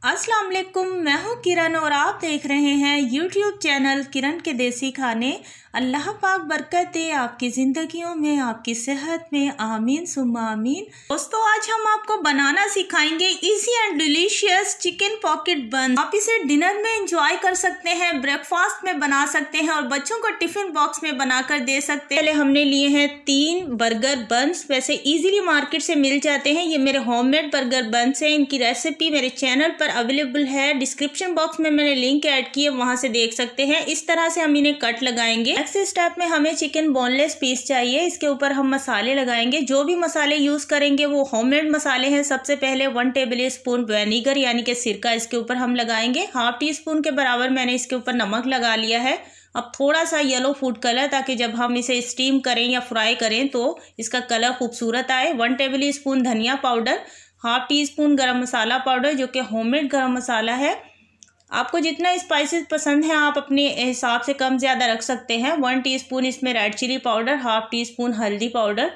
अस्सलाम वालेकुम, मैं हूँ किरण और आप देख रहे हैं यूट्यूब चैनल किरण के देसी खाने। अल्लाह पाक बरकत दे आपकी ज़िंदगियों में, आपकी सेहत में, आमीन सुम्मा आमीन। दोस्तों, आज हम आपको बनाना सिखाएंगे easy and delicious chicken pocket बन। आप इसे डिनर में एंजॉय कर सकते हैं, ब्रेकफास्ट में बना सकते हैं और बच्चों को टिफिन बॉक्स में बनाकर दे सकते हैं। पहले हमने लिए हैं 3 बर्गर बन्स, वैसे इजीली मार्केट से मिल जाते हैं। ये मेरे होममेड बर्गर बन्स हैं। इनकी रेसिपी मेरे चैनल पर अवेलेबल है, डिस्क्रिप्शन बॉक्स में मैंने लिंक ऐड किए, वहां से देख सकते हैं। इस तरह से हम इन्हें कट लगाएंगे। नेक्स्ट स्टेप में हमें चिकन बोनलेस पीस चाहिए। इसके ऊपर हम मसाले लगाएंगे। जो भी मसाले यूज करेंगे वो होममेड मसाले हैं। सबसे पहले 1 टेबल स्पून विनेगर यानी कि सिरका इसके ऊपर हम लगाएंगे। ½ टी स्पून के बराबर मैंने इसके ऊपर नमक लगा लिया है। अब थोड़ा सा येलो फूड कलर, ताकि जब हम इसे स्टीम करें या फ्राई करें तो इसका कलर खूबसूरत आए। 1 टेबल स्पून धनिया पाउडर, ½ टी स्पून गरम मसाला पाउडर जो कि होममेड गरम मसाला है। आपको जितना स्पाइसेस पसंद है आप अपने हिसाब से कम ज़्यादा रख सकते हैं। 1 टीस्पून इसमें red chilli powder, ½ teaspoon हल्दी पाउडर।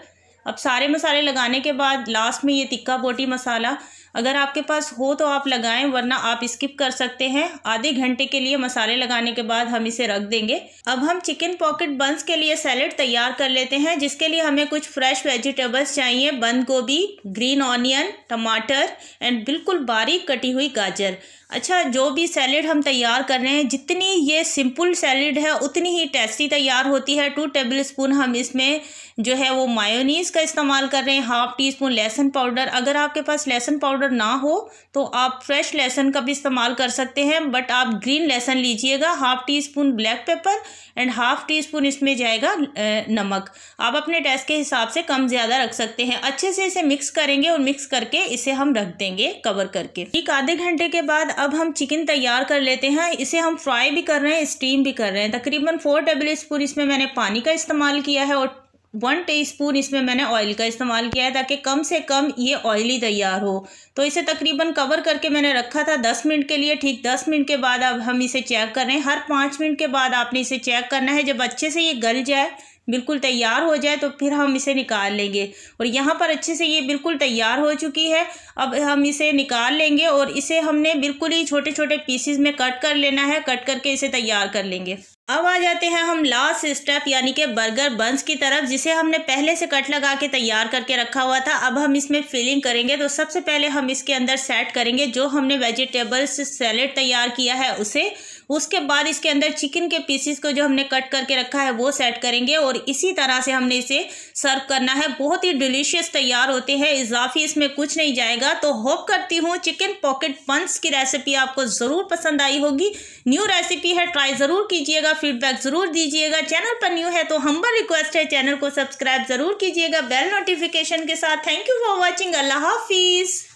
अब सारे मसाले लगाने के बाद लास्ट में ये तिक्का बोटी मसाला अगर आपके पास हो तो आप लगाएं, वरना आप स्किप कर सकते हैं। आधे घंटे के लिए मसाले लगाने के बाद हम इसे रख देंगे। अब हम चिकन पॉकेट बन्स के लिए सैलेड तैयार कर लेते हैं, जिसके लिए हमें कुछ फ्रेश वेजिटेबल्स चाहिए। बंद गोभी, ग्रीन ऑनियन, टमाटर एंड बिल्कुल बारीक कटी हुई गाजर। अच्छा, जो भी सैलेड हम तैयार कर रहे हैं, जितनी ये सिंपल सैलेड है उतनी ही टेस्टी तैयार होती है। 2 टेबल स्पून हम इसमें जो है वो मायोनीज़ का इस्तेमाल कर रहे हैं। ½ टी स्पून लहसुन पाउडर। अगर आपके पास लहसुन पाउडर ना हो तो आप फ्रेश लहसुन का भी इस्तेमाल कर सकते हैं, बट आप ग्रीन लहसुन लीजिएगा। ½ tea spoon black pepper and ½ tea spoon इसमें जाएगा नमक। आप अपने टेस्ट के हिसाब से कम ज़्यादा रख सकते हैं। अच्छे से इसे मिक्स करेंगे और मिक्स करके इसे हम रख देंगे कवर करके। ठीक आधे घंटे के बाद अब हम चिकन तैयार कर लेते हैं। इसे हम फ्राई भी कर रहे हैं, स्टीम भी कर रहे हैं। तकरीबन 4 टेबल स्पून इसमें मैंने पानी का इस्तेमाल किया है और 1 टीस्पून इसमें मैंने ऑयल का इस्तेमाल किया है, ताकि कम से कम ये ऑयली तैयार हो। तो इसे तकरीबन कवर करके मैंने रखा था 10 मिनट के लिए। ठीक 10 मिनट के बाद अब हम इसे चेक कर रहे हैं। हर 5 मिनट के बाद आपने इसे चेक करना है। जब अच्छे से ये गल जाए, बिल्कुल तैयार हो जाए, तो फिर हम इसे निकाल लेंगे। और यहाँ पर अच्छे से ये बिल्कुल तैयार हो चुकी है। अब हम इसे निकाल लेंगे और इसे हमने बिल्कुल ही छोटे छोटे पीसेस में कट कर लेना है। कट करके इसे तैयार कर लेंगे। अब आ जाते हैं हम लास्ट स्टेप यानी कि बर्गर बन्स की तरफ, जिसे हमने पहले से कट लगा के तैयार करके रखा हुआ था। अब हम इसमें फिलिंग करेंगे। तो सबसे पहले हम इसके अंदर सेट करेंगे जो हमने वेजिटेबल्स सैलेड तैयार किया है उसे। उसके बाद इसके अंदर चिकन के पीसेस को जो हमने कट करके रखा है वो सेट करेंगे और इसी तरह से हमने इसे सर्व करना है। बहुत ही डिलीशियस तैयार होते हैं, इजाफी इसमें कुछ नहीं जाएगा। तो होप करती हूँ चिकन पॉकेट बन्स की रेसिपी आपको ज़रूर पसंद आई होगी। न्यू रेसिपी है, ट्राई ज़रूर कीजिएगा, फीडबैक ज़रूर दीजिएगा। चैनल पर न्यू है तो हम्बल रिक्वेस्ट है, चैनल को सब्सक्राइब ज़रूर कीजिएगा बेल नोटिफिकेशन के साथ। Thank you for watching. अल्लाह हाफिज़।